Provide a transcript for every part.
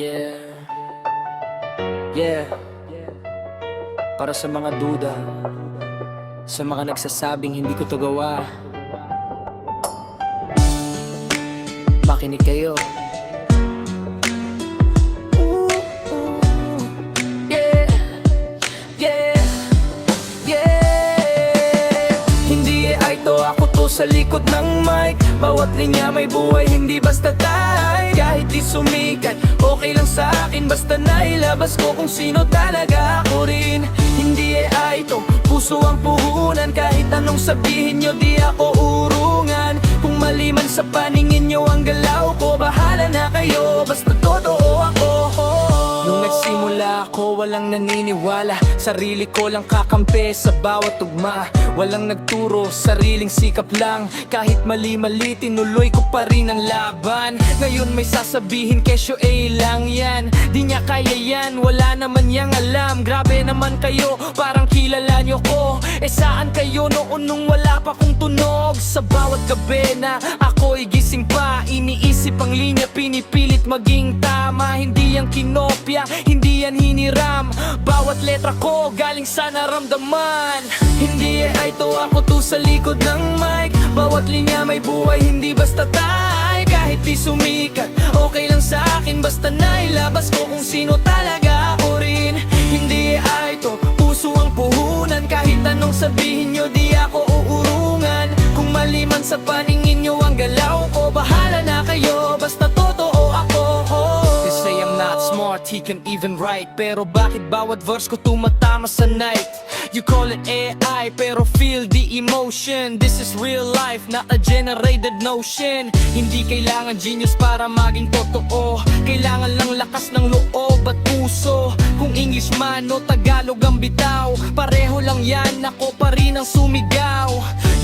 Yeah, yeah. Para sa mga duda, sa mga nagsasabing hindi ko to gawa, makinig kayo. Yeah, yeah, yeah. Hindi ay to ako to sa likod ng mic. Bawat linya may buhay, hindi basta tay. Kahit di sumikat, okay lang sa akin. Basta nailabas ko kung sino talaga ako rin. Hindi ay to puso ang puhunan. Kahit anong sabihin nyo, di ako urungan. Kung mali man sa paningin nyo ang galaw ko, bahala na kayo, basta totoo ako. Nung nagsimula ako, walang naniniwala. Sarili ko lang kakampi sa bawat tugma. Walang nagturo, sariling sikap lang. Kahit mali-mali, tinuloy ko pa rin ang laban. Ngayon may sasabihin, kesyo lang yan. Di niya kaya yan, wala naman yang alam. Grabe naman kayo, parang kilala nyo ko. Saan kayo noon nung wala pa kong tunog? Sa bawat gabi na ako'y gising pa, iniisip ang linya, pinipilit maging tama. Hindi yan kinopya, hindi yan hiniram. Bawat letra ko galing sa naramdaman. Hindi ay to ako to sa likod ng mic. Bawat linya may buhay, hindi basta tay. Kahit di sumikat, okay lang sa akin. Basta nailabas ko kung sino talaga ako rin. Hindi ay to puso ang puhunan. Kahit anong sabihin nyo, di ako uurungan. Kung mali man sa paningin nyo ang galaw ko, bahala na kayo, basta totoo ako. They say I'm not smart, he can even write. Pero bakit bawat verse ko tumatama sa night? You call it AI, pero feel the emotion. This is real life, not a generated notion. Hindi kailangan genius para maging totoo. Kailangan lang lakas ng loob at puso. Kung English man o Tagalog ang bitaw, pareho lang yan, ako pa rin ang sumigaw.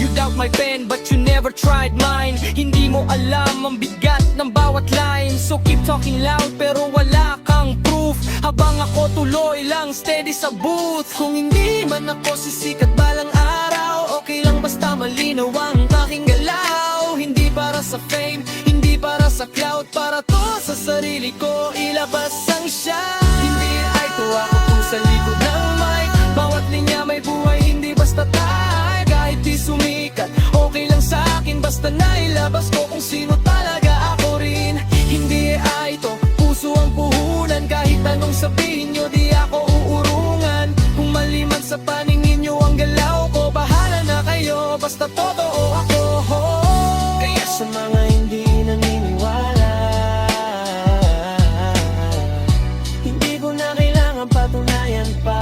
You doubt my pen, but you never tried mine. Hindi mo alam ang bigat ng bawat line. So keep talking loud, pero wala kang proof. Habang ako tuloy lang, steady sa booth. Kung hindi man ako sisikat balang araw, okay lang basta malinaw ang aking galaw. Hindi para sa fame, hindi para sa clout. Para to sa sarili ko, ilabas ang siya. Hindi ay to ako kung sa likod ng mic. Bawat linya may buhay, hindi basta tay. Kahit di sumikat, okay lang sa akin. Basta nailabas ko kung sino talaga ako rin. Hindi ay to puso ang puhunan. Kahit anong sabihin nyo, di ako uurungan. Kung mali man sa paningin nyo ang galaw ko, bahala na kayo, basta totoo ako. Kaya sa mga hindi naniniwala, hindi ko na kailangan patunayan pa.